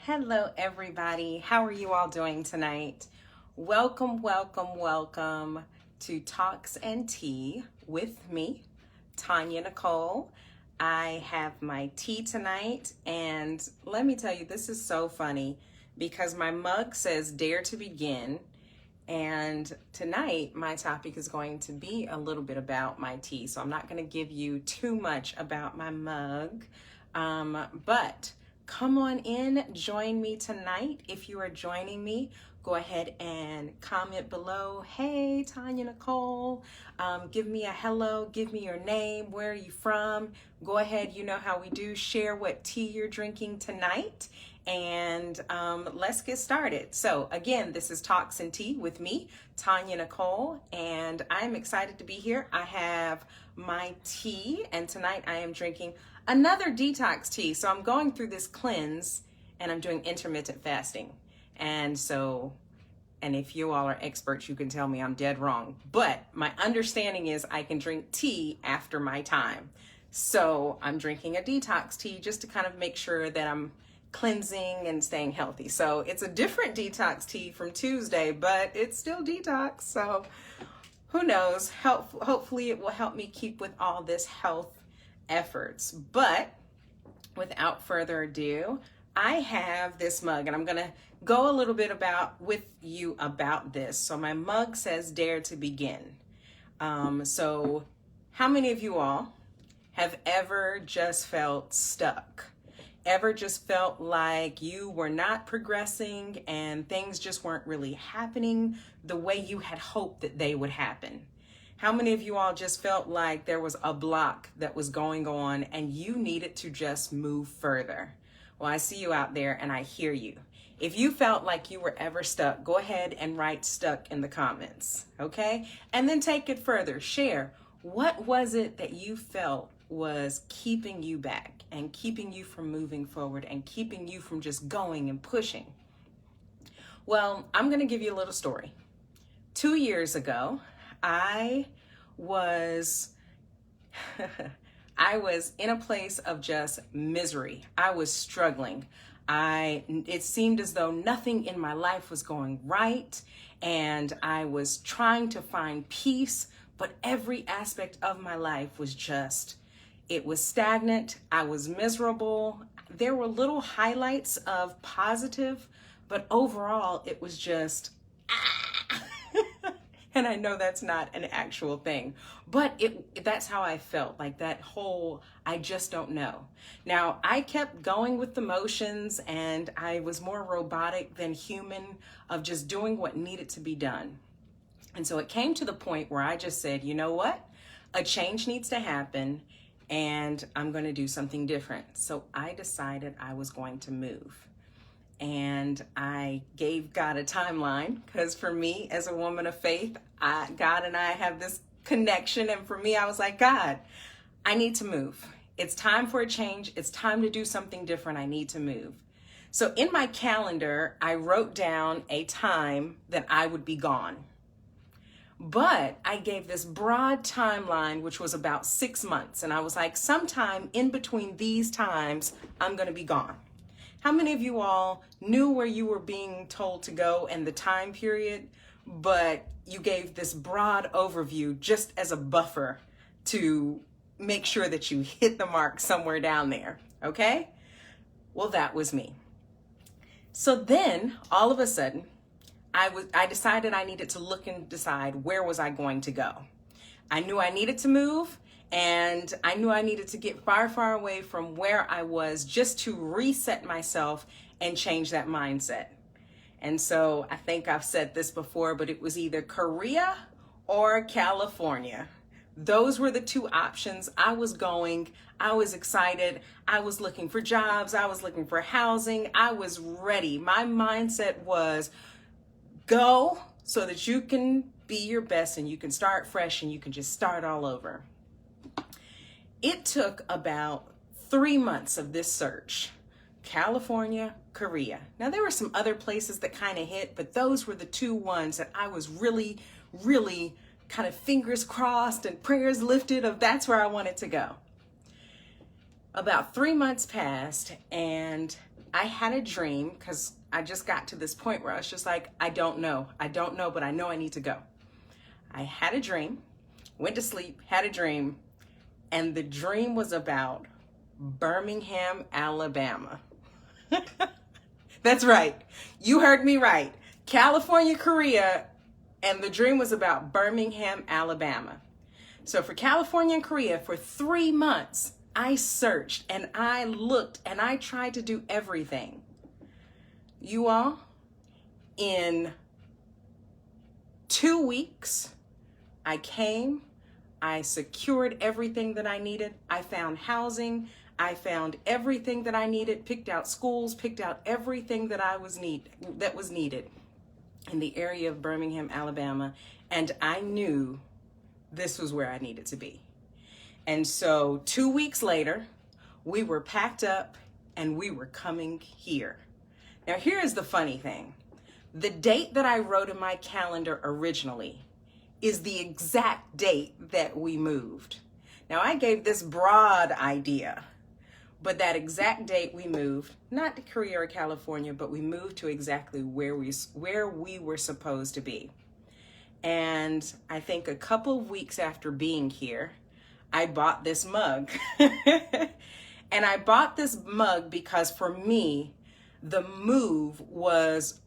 Hello, everybody. How are you all doing tonight? Welcome, welcome, welcome to Talks and Tea with me, Tonya Nicole. I have my tea tonight, and let me tell you, this is so funny because my mug says Dare to Begin, and tonight my topic is going to be a little bit about my tea. So I'm not going to give you too much about my mug, but come on in, join me tonight. If you are joining me, go ahead and comment below. Hey, Tonya Nicole, give me a hello, give me your name, where are you from? Go ahead, you know how we do, share what tea you're drinking tonight, and let's get started. So again, this is Talks and Tea with me, Tonya Nicole, and I'm excited to be here. I have my tea, and tonight I am drinking another detox tea. So I'm going through this cleanse and I'm doing intermittent fasting. And if you all are experts, you can tell me I'm dead wrong. But my understanding is I can drink tea after my time. So I'm drinking a detox tea just to kind of make sure that I'm cleansing and staying healthy. So it's a different detox tea from Tuesday, but it's still detox. So who knows? Hopefully it will help me keep with all this health efforts. But without further ado, I have this mug and I'm gonna go a little bit with you about this. So my mug says Dare to Begin. So how many of you all have ever just felt stuck? Ever just felt like you were not progressing and things just weren't really happening the way you had hoped that they would happen? How many of you all just felt like there was a block that was going on and you needed to just move further? Well, I see you out there and I hear you. If you felt like you were ever stuck, go ahead and write stuck in the comments, okay? And then take it further. Share, what was it that you felt was keeping you back and keeping you from moving forward and keeping you from just going and pushing? Well, I'm going to give you a little story. 2 years ago, I was in a place of just misery. I was struggling. It seemed as though nothing in my life was going right, and I was trying to find peace, but every aspect of my life was it was stagnant. I was miserable. There were little highlights of positive, but overall it was just and I know that's not an actual thing, but that's how I felt, like that whole, I just don't know. Now, I kept going with the motions and I was more robotic than human of just doing what needed to be done. And so it came to the point where I just said, you know what? A change needs to happen and I'm going to do something different. So I decided I was going to move. And I gave God a timeline because for me, as a woman of faith, God and I have this connection. And for me, I was like, God, I need to move. It's time for a change. It's time to do something different. I need to move. So in my calendar, I wrote down a time that I would be gone. But I gave this broad timeline, which was about 6 months. And I was like, sometime in between these times, I'm going to be gone. How many of you all knew where you were being told to go and the time period, but you gave this broad overview just as a buffer to make sure that you hit the mark somewhere down there, okay? Well, that was me. So then, all of a sudden, I decided I needed to look and decide where was I going to go. I knew I needed to move. And I knew I needed to get far, far away from where I was just to reset myself and change that mindset. And so I think I've said this before, but it was either Korea or California. Those were the two options. I was going, I was excited. I was looking for jobs. I was looking for housing. I was ready. My mindset was go so that you can be your best and you can start fresh and you can just start all over. It took about 3 months of this search. California, Korea. Now there were some other places that kind of hit, but those were the two ones that I was really, really kind of fingers crossed and prayers lifted of that's where I wanted to go. About 3 months passed and I had a dream because I just got to this point where I was just like, I don't know, but I know I need to go. I had a dream, went to sleep, had a dream, and the dream was about Birmingham, Alabama. That's right. You heard me right. California, Korea, and the dream was about Birmingham, Alabama. So for California and Korea, for 3 months, I searched and I looked and I tried to do everything. You all, in 2 weeks, I came, I secured everything that I needed. I found housing. I found everything that I needed, picked out schools, picked out everything that was needed in the area of Birmingham, Alabama. And I knew this was where I needed to be. And so 2 weeks later, we were packed up and we were coming here. Now, here is the funny thing. The date that I wrote in my calendar originally is the exact date that we moved. Now, I gave this broad idea, but that exact date we moved, not to Korea or California, but we moved to exactly where we were supposed to be. And I think a couple of weeks after being here, I bought this mug. And I bought this mug because for me, the move was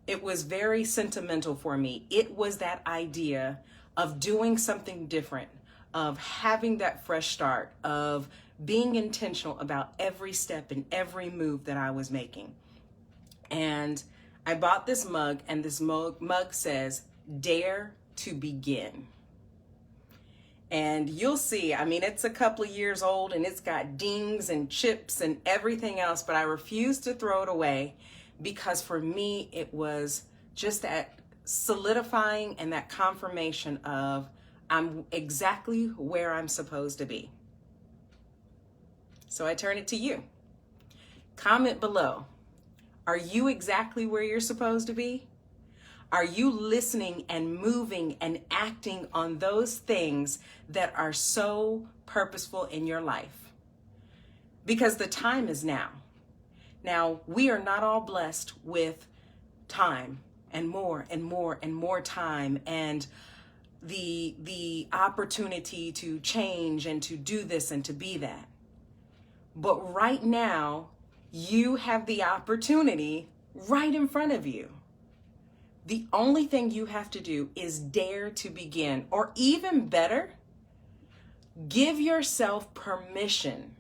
very sentimental for me. It was that idea of doing something different, of having that fresh start, of being intentional about every step and every move that I was making. And I bought this mug, and this mug says, "Dare to begin." And you'll see, I mean, it's a couple of years old and it's got dings and chips and everything else, but I refuse to throw it away because for me, it was just that solidifying and that confirmation of I'm exactly where I'm supposed to be. So I turn it to you. Comment below. Are you exactly where you're supposed to be? Are you listening and moving and acting on those things that are so purposeful in your life? Because the time is now. Now, we are not all blessed with time and more and more and more time and the opportunity to change and to do this and to be that. But right now, you have the opportunity right in front of you. The only thing you have to do is dare to begin, or even better, give yourself permission.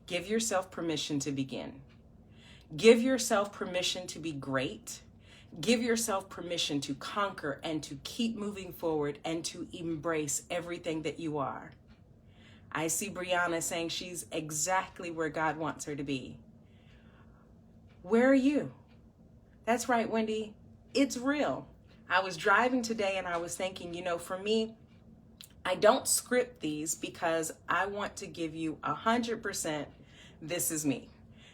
Give yourself permission to begin. Give yourself permission to be great. Give yourself permission to conquer and to keep moving forward and to embrace everything that you are. I see Brianna saying she's exactly where God wants her to be. Where are you? That's right, Wendy. It's real. I was driving today and I was thinking, for me, I don't script these because I want to give you 100%. This is me.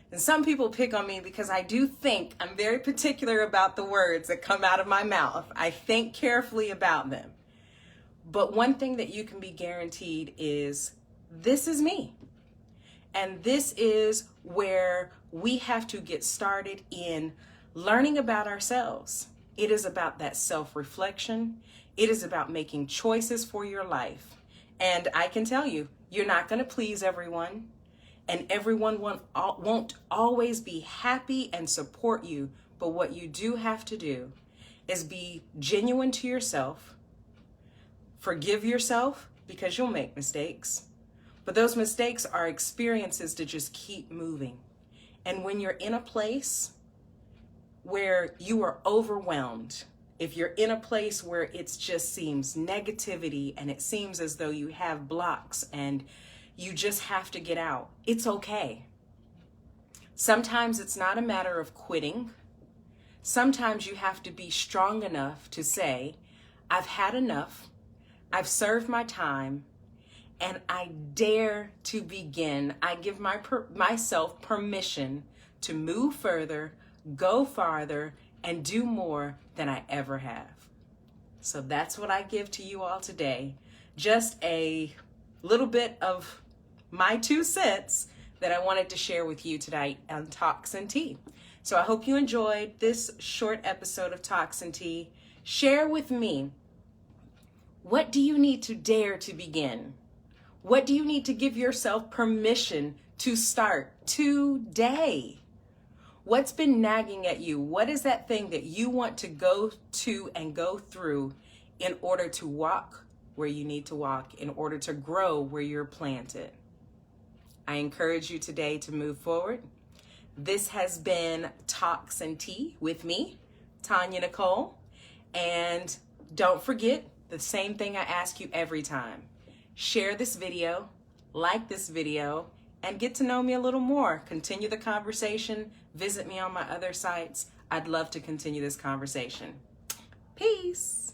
And some people pick on me because I do think I'm very particular about the words that come out of my mouth. I think carefully about them. But one thing that you can be guaranteed is this is me. And this is where we have to get started in learning about ourselves. It is about that self-reflection. It is about making choices for your life. And I can tell you, you're not going to please everyone. And everyone won't always be happy and support you. But what you do have to do is be genuine to yourself. Forgive yourself because you'll make mistakes. But those mistakes are experiences to just keep moving. And when you're in a place where you are overwhelmed, if you're in a place where it just seems negativity and it seems as though you have blocks and you just have to get out, it's okay. Sometimes it's not a matter of quitting. Sometimes you have to be strong enough to say, I've had enough, I've served my time, and I dare to begin. I give myself permission to move further, go farther, and do more than I ever have. So that's what I give to you all today. Just a little bit of my 2 cents, that I wanted to share with you tonight on Talks and Tea. So I hope you enjoyed this short episode of Talks and Tea. Share with me, what do you need to dare to begin? What do you need to give yourself permission to start today? What's been nagging at you? What is that thing that you want to go to and go through in order to walk where you need to walk, in order to grow where you're planted? I encourage you today to move forward. This has been Talks and Tea with me, Tonya Nicole. And don't forget the same thing I ask you every time. Share this video, like this video, and get to know me a little more. Continue the conversation. Visit me on my other sites. I'd love to continue this conversation. Peace.